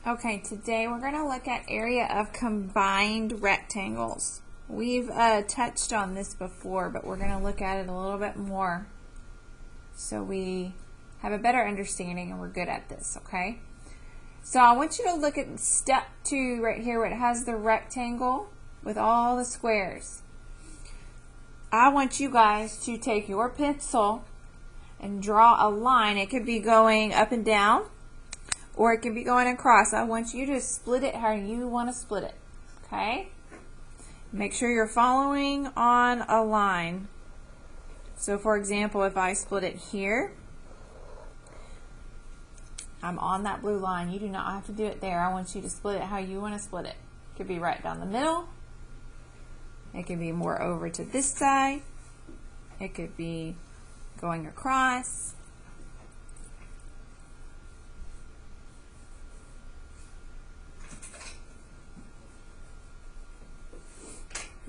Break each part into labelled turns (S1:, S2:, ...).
S1: Okay, today we're going to look at area of combined rectangles. We've touched on this before, but we're going to look at it a little bit more so we have a better understanding and we're good at this, okay? So I want you to look at step 2 right here where it has the rectangle with all the squares. I want you guys to take your pencil and draw a line. It could be going up and down, or it could be going across. I want you to split it how you want to split it, okay? Make sure you're following on a line. So for example, if I split it here, I'm on that blue line. You do not have to do it there. I want you to split it how you want to split it. It could be right down the middle. It could be more over to this side. It could be going across.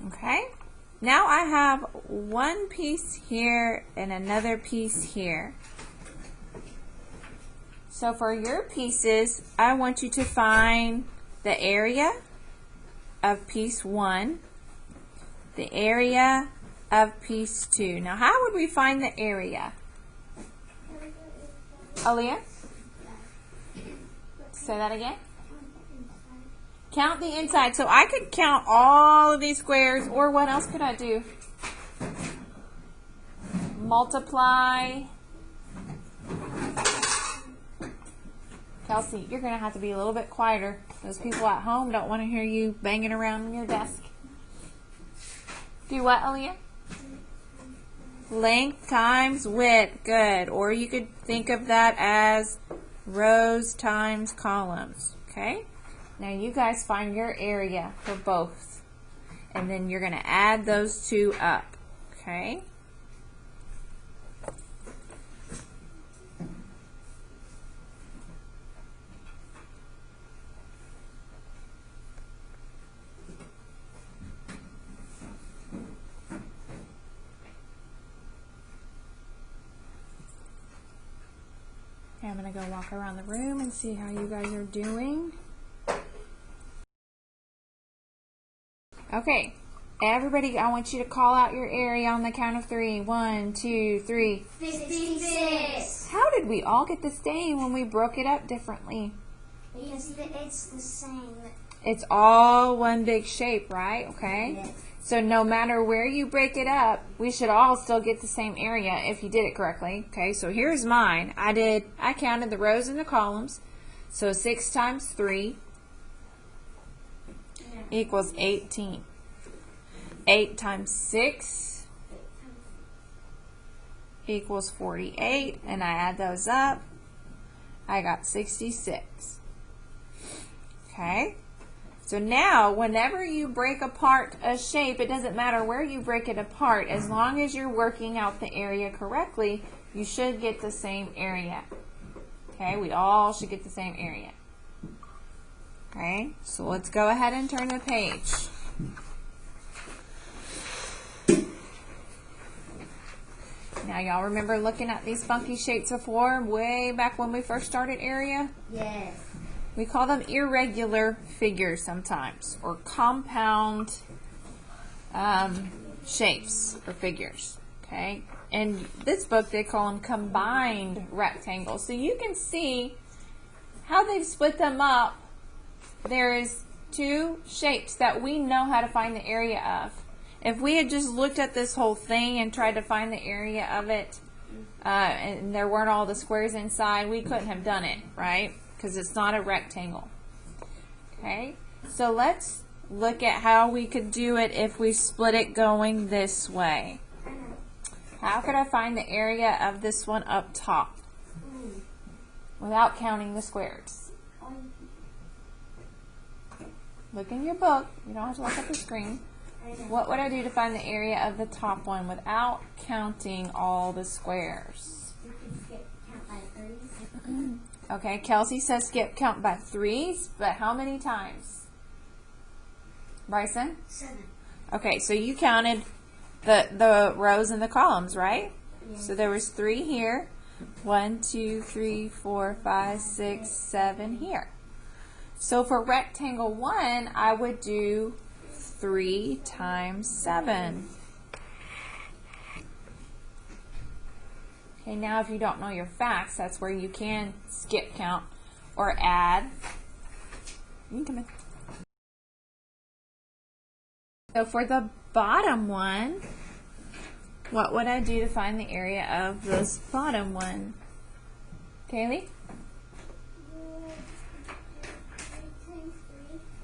S1: Okay, now I have one piece here and another piece here. So for your pieces, I want you to find the area of piece 1, the area of piece 2. Now how would we find the area? Aaliyah? Say that again. Count the inside. So I could count all of these squares, or what else could I do? Multiply. Kelsey, you're going to have to be a little bit quieter. Those people at home don't want to hear you banging around on your desk. Do what, Aaliyah? Length times width. Good. Or you could think of that as rows times columns. Okay? Now you guys find your area for both, and then you're going to add those two up, okay? Okay, I'm going to go walk around the room and see how you guys are doing. Okay, everybody, I want you to call out your area on the count of 3. 1, 2, 3.
S2: 56.
S1: How did we all get the same when we broke it up differently?
S2: Because it's the same.
S1: It's all one big shape, right? Okay.
S2: Yes.
S1: So no matter where you break it up, we should all still get the same area if you did it correctly. Okay, so here's mine. I counted the rows and the columns. So 6 times 3 equals 18. 8 times 6 equals 48, and I add those up. I got 66. Okay? So now, whenever you break apart a shape, it doesn't matter where you break it apart. As long as you're working out the area correctly, you should get the same area. Okay? We all should get the same area. Okay, so let's go ahead and turn the page. Now y'all remember looking at these funky shapes before, way back when we first started area?
S2: Yes.
S1: We call them irregular figures sometimes, or compound shapes or figures. Okay, in this book they call them combined rectangles. So you can see how they've split them up. There is 2 shapes that we know how to find the area of. If we had just looked at this whole thing and tried to find the area of it, and there weren't all the squares inside, we couldn't have done it, right? Because it's not a rectangle. Okay, so let's look at how we could do it if we split it going this way. How could I find the area of this one up top without counting the squares? Look in your book. You don't have to look at the screen. What would I do to find the area of the top one without counting all the squares?
S2: Count by 3s.
S1: Okay, Kelsey says skip count by 3s, but how many times? Bryson?
S2: 7.
S1: Okay, so you counted the rows and the columns, right?
S2: Yes.
S1: So there was 3 here. 1, 2, 3, 4, 5, 6, 7 here. So for rectangle 1, I would do 3 times 7. Okay, now if you don't know your facts, that's where you can skip count or add. You can come in. So for the bottom one, what would I do to find the area of this bottom one? Kaylee?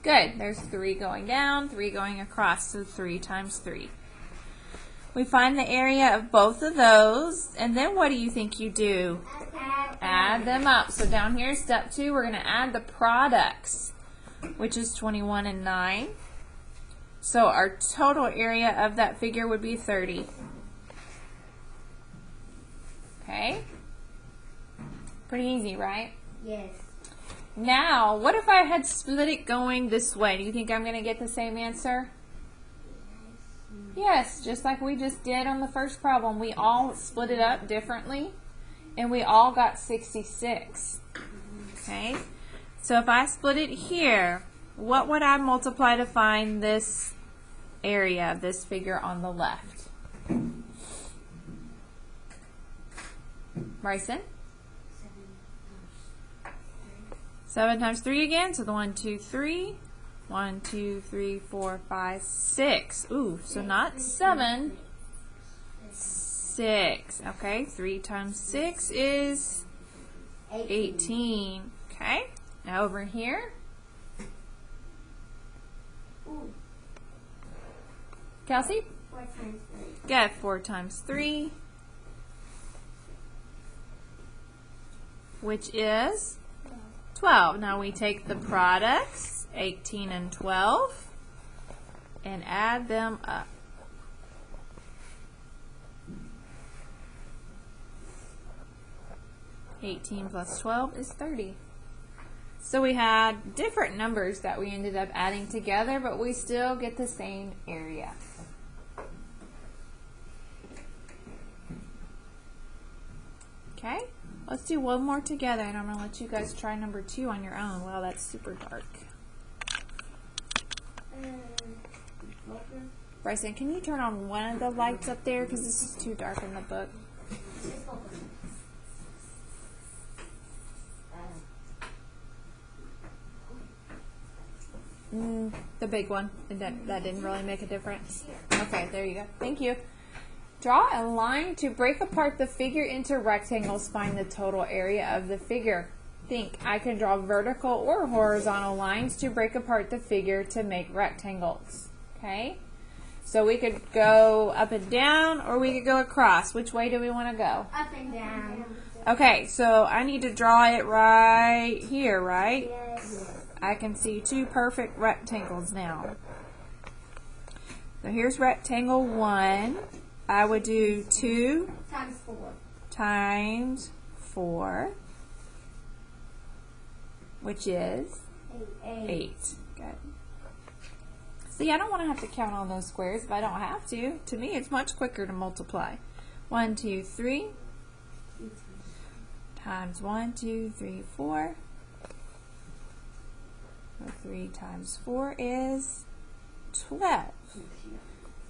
S1: Good. There's 3 going down, 3 going across, so 3 times 3. We find the area of both of those, and then what do you think you do? Add them up. So down here, step 2, we're going to add the products, which is 21 and 9. So our total area of that figure would be 30. Okay? Pretty easy, right?
S2: Yes.
S1: Now, what if I had split it going this way? Do you think I'm going to get the same answer? Yes, just like we just did on the first problem. We all split it up differently, and we all got 66. Okay? So if I split it here, what would I multiply to find this area of this figure on the left? Bryson? 7 times 3 again, so the 1, 2, 3. 1, 2, 3, 4, 5, 6. Ooh, so not 7. 6. Okay, 3 times 6 is 18. Okay, now over here. Kelsey?
S2: 4 times 3.
S1: Good, 4 times 3. Which is 12. Now we take the products, 18 and 12, and add them up. $18 plus 12 is 30. So we had different numbers that we ended up adding together, but we still get the same area. Okay, let's do one more together, and I'm going to let you guys try number 2 on your own. Wow, that's super dark. Bryson, can you turn on one of the lights up there, because this is too dark in the book? The big one. That didn't really make a difference. Okay, there you go. Thank you. Draw a line to break apart the figure into rectangles. Find the total area of the figure. Think, I can draw vertical or horizontal lines to break apart the figure to make rectangles. Okay? So we could go up and down, or we could go across. Which way do we want to go?
S2: Up and down.
S1: Okay, so I need to draw it right here, right?
S2: Yes.
S1: I can see 2 perfect rectangles now. So here's rectangle 1. I would do 2
S2: Times 4.
S1: times 4, which is 8. Good. See, I don't want to have to count all those squares if I don't have to. To me, it's much quicker to multiply. 1, 2, 3 times 1, 2, 3, 4. So 3 times 4 is 12.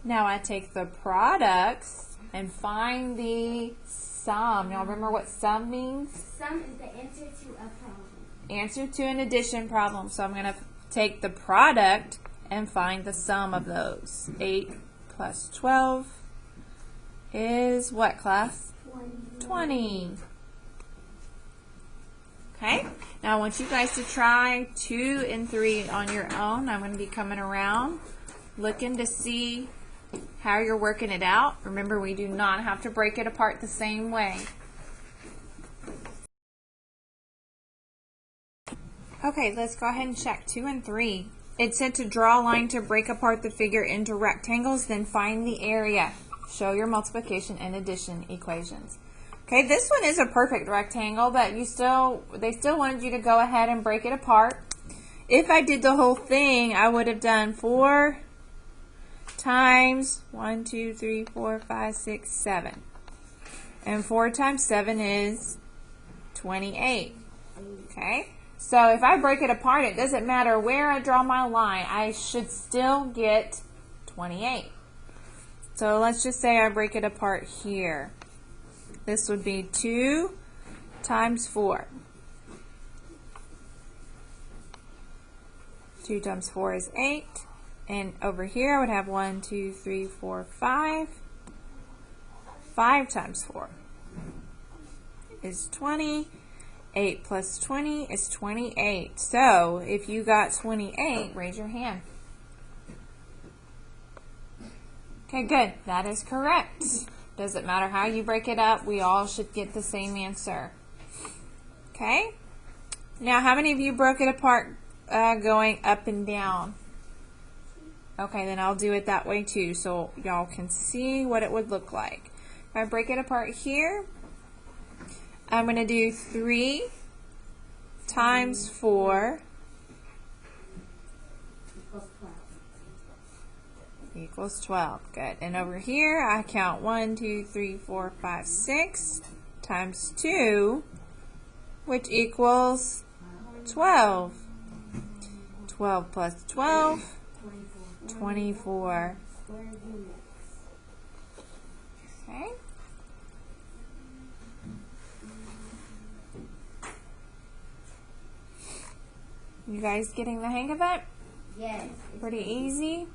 S1: Now I take the products and find the sum. Now remember what sum means?
S2: Sum is the answer to a problem.
S1: Answer to an addition problem. So I'm going to take the product and find the sum of those. 8 plus 12 is what, class? 20. Okay, now I want you guys to try 2 and 3 on your own. I'm going to be coming around looking to see how you're working it out. Remember, we do not have to break it apart the same way. Okay, let's go ahead and check 2 and 3. It said to draw a line to break apart the figure into rectangles, then find the area. Show your multiplication and addition equations. Okay, this one is a perfect rectangle, but they still wanted you to go ahead and break it apart. If I did the whole thing, I would have done 4 times 1, 2, 3, 4, 5, 6, 7. And 4 times 7 is 28. Okay, So if I break it apart, it doesn't matter where I draw my line. I should still get 28. So let's just say I break it apart here. This would be 2 times 4. 2 times 4 is 8. And over here I would have 1, 2, 3, 4, 5. 5 times 4 is 20. 8 plus 20 is 28. So if you got 28, raise your hand. Okay, good. That is correct. Doesn't matter how you break it up. We all should get the same answer. Okay? Now, how many of you broke it apart going up and down? Okay, then I'll do it that way too so y'all can see what it would look like. If I break it apart here, I'm going to do 3 times 4 equals 12. Good. And over here, I count 1, 2, 3, 4, 5, 6 times 2, which equals 12. 12 plus 12, 24. Okay. You guys getting the hang of it?
S2: Yes.
S1: Pretty easy.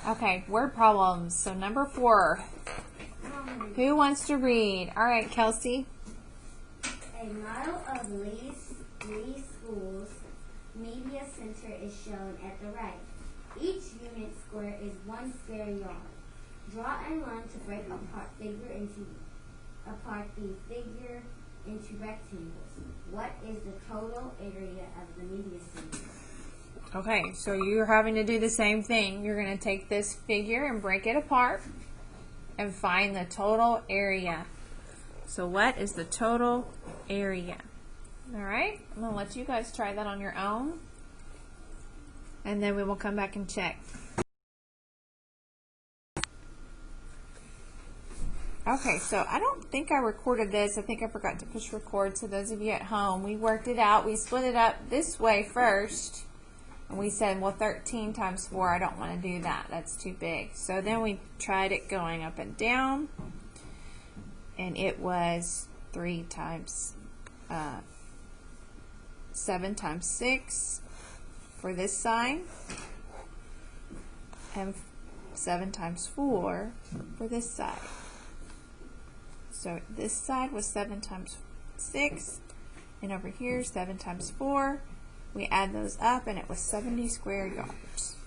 S1: Okay, word problems. So number 4. Who wants to read? All right, Kelsey.
S2: A model of Lee School's media center is shown at the right. Each unit square is 1 square yard. Draw a line to break apart the figure into rectangles. What is the total area of the media center?
S1: Okay, so you're having to do the same thing. You're going to take this figure and break it apart and find the total area. So what is the total area? All right, I'm going to let you guys try that on your own, and then we will come back and check. Okay, so I don't think I recorded this. I think I forgot to push record. So those of you at home, we worked it out. We split it up this way first. And we said, well, 13 times 4, I don't want to do that. That's too big. So then we tried it going up and down. And it was 7 times 6 for this side. And 7 times 4 for this side. So this side was 7 times 6. And over here, 7 times 4. We add those up, and it was 70 square yards.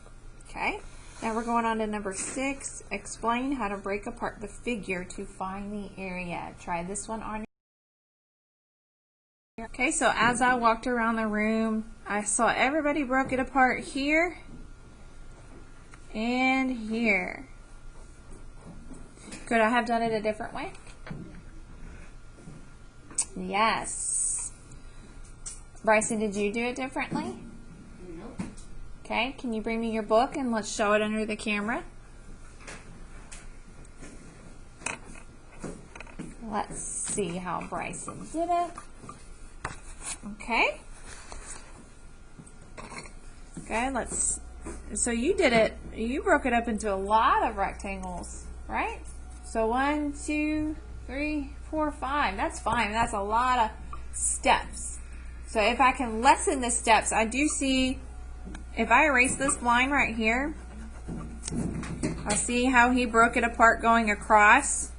S1: Okay? Now we're going on to number 6. Explain how to break apart the figure to find the area. Try this one on your... Okay, so as I walked around the room, I saw everybody broke it apart here and here. Could I have done it a different way? Yes. Bryson, did you do it differently?
S2: Nope.
S1: Okay, can you bring me your book and let's show it under the camera? Let's see how Bryson did it. Okay. Okay, so you did it, you broke it up into a lot of rectangles, right? So 1, 2, 3, 4, 5. That's fine. That's a lot of steps. So if I can lessen the steps, I do see, if I erase this line right here, I'll see how he broke it apart going across.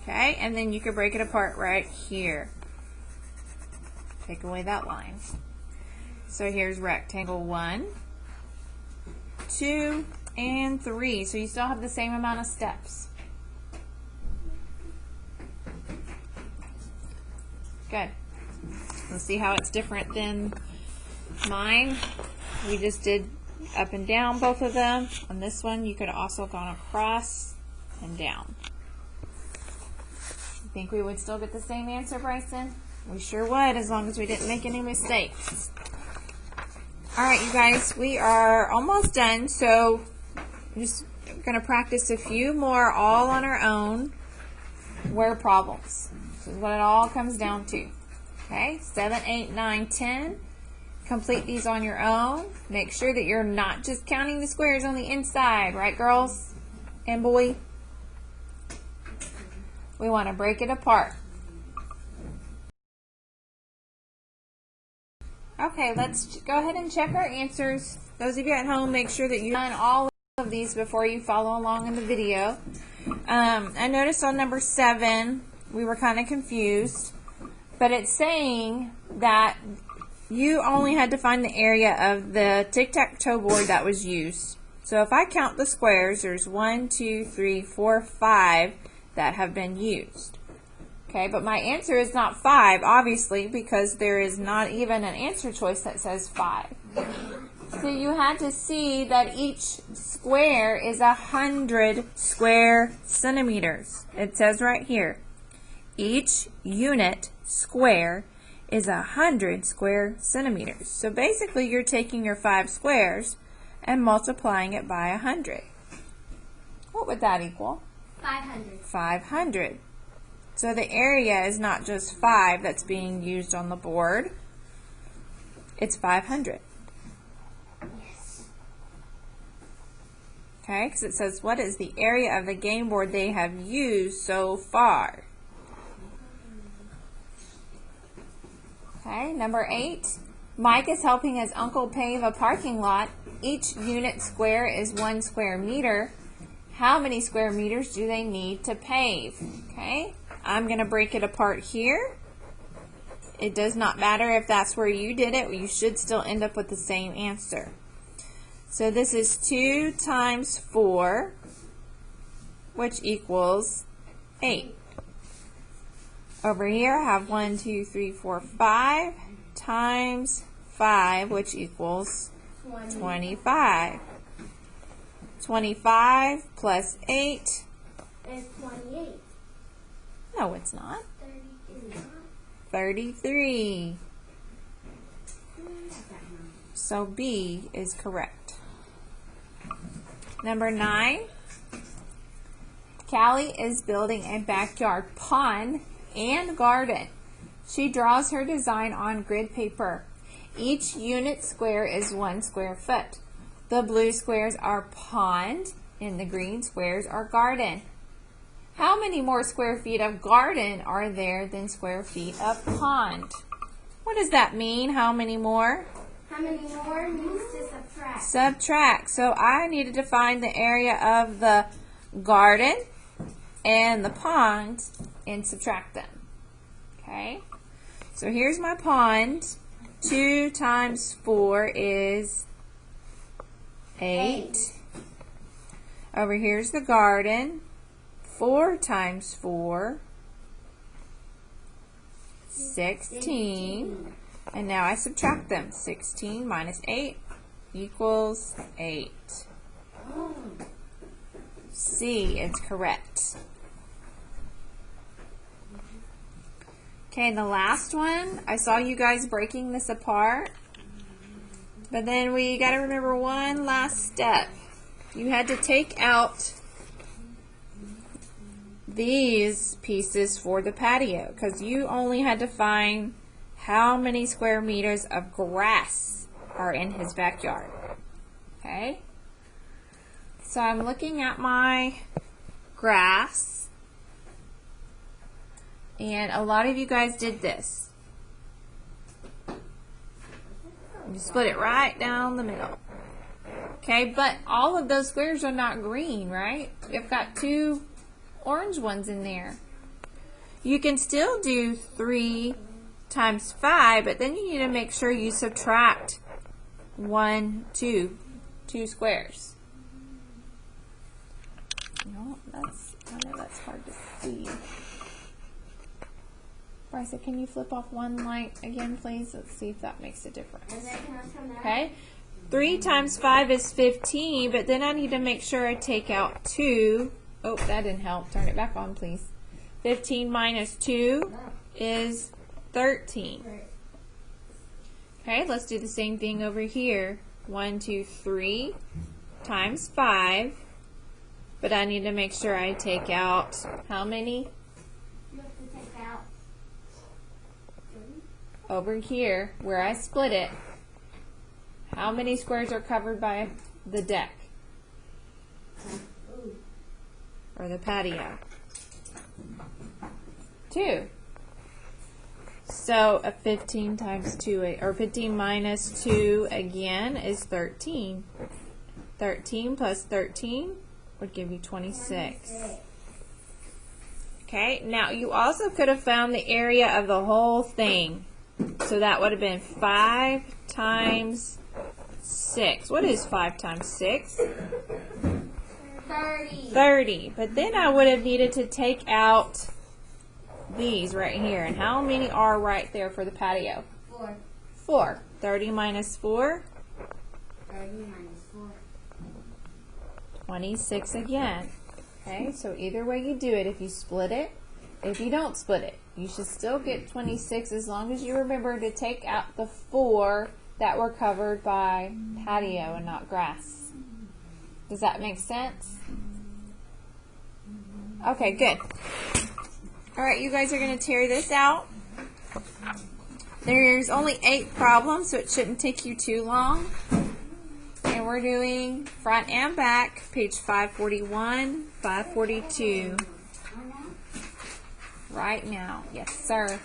S1: Okay, and then you could break it apart right here. Take away that line. So here's rectangle 1, 2, and 3. So you still have the same amount of steps. Good. Let's see how it's different than mine. We just did up and down, both of them. On this one, you could have also gone across and down. You think we would still get the same answer, Bryson? We sure would, as long as we didn't make any mistakes. All right, you guys, we are almost done, so I'm just going to practice a few more all on our own. word problems. This is what it all comes down to. Okay, 7, 8, 9, 10. Complete these on your own. Make sure that you're not just counting the squares on the inside, right, girls and boy? We want to break it apart. Okay, let's go ahead and check our answers. Those of you at home, make sure that you've done all of these before you follow along in the video. I noticed on number 7, we were kind of confused, but it's saying that you only had to find the area of the tic-tac-toe board that was used. So if I count the squares, there's 1, 2, 3, 4, 5 that have been used. Okay, but my answer is not 5, obviously, because there is not even an answer choice that says 5. So you had to see that each square is 100 square centimeters. It says right here, each unit square is 100 square centimeters. So basically you're taking your 5 squares and multiplying it by 100. What would that equal?
S2: 500.
S1: 500. So the area is not just 5 that's being used on the board. It's 500.
S2: Yes.
S1: Okay, because it says, what is the area of the game board they have used so far? Okay, number 8. Mike is helping his uncle pave a parking lot. Each unit square is 1 square meter. How many square meters do they need to pave? Okay, I'm going to break it apart here. It does not matter if that's where you did it. You should still end up with the same answer. So this is 2 times 4, which equals 8. Over here I have 1, 2, 3, 4, 5 times 5, which equals 25. 25 plus 8
S2: is 28.
S1: No, it's not.
S2: 33.
S1: 33. So B is correct. Number 9. Callie is building a backyard pond and garden. She draws her design on grid paper. Each unit square is 1 square foot. The blue squares are pond and the green squares are garden. How many more square feet of garden are there than square feet of pond? What does that mean? How many more?
S2: How many more means to subtract?
S1: Subtract. So I needed to find the area of the garden and the pond and subtract them. Okay? So here's my pond. 2 times 4 is 8. Over here's the garden. 4 times 4, 16. And now I subtract them. 16 minus 8 equals 8. C is correct. Okay, and the last one, I saw you guys breaking this apart. But then we got to remember one last step. You had to take out these pieces for the patio because you only had to find how many square meters of grass are in his backyard. Okay? So I'm looking at my grass, and a lot of you guys did this. You split it right down the middle. Okay, but all of those squares are not green, right? You've got 2 orange ones in there. You can still do 3 times 5, but then you need to make sure you subtract 2 squares. No, I know that's hard to see. Brysa, can you flip off one light again, please? Let's see if that makes a difference. Okay. 3 times 5 is 15, but then I need to make sure I take out 2. Oh, that didn't help. Turn it back on, please. 15 minus 2 is 13. Okay, let's do the same thing over here. 1, 2, 3 times 5. But I need to make sure I take out how many? over here where I split it, how many squares are covered by the deck? Or the patio? 2. So a 15 times 2, or 15 minus 2 again is 13. 13 plus 13 would give you 26. Okay, now you also could have found the area of the whole thing. So that would have been 5 times 6. What is 5 times 6?
S2: 30.
S1: 30. But then I would have needed to take out these right here. And how many are right there for the patio?
S2: 4.
S1: 4. 30 minus 4?
S2: 30 minus 4.
S1: 26 again. Okay, so either way you do it, if you split it, if you don't split it, you should still get 26 as long as you remember to take out the 4 that were covered by patio and not grass. Does that make sense? Okay, good. Alright, you guys are going to tear this out. There's only 8 problems, so it shouldn't take you too long. And we're doing front and back, page 541, 542. Right now. Yes, sir.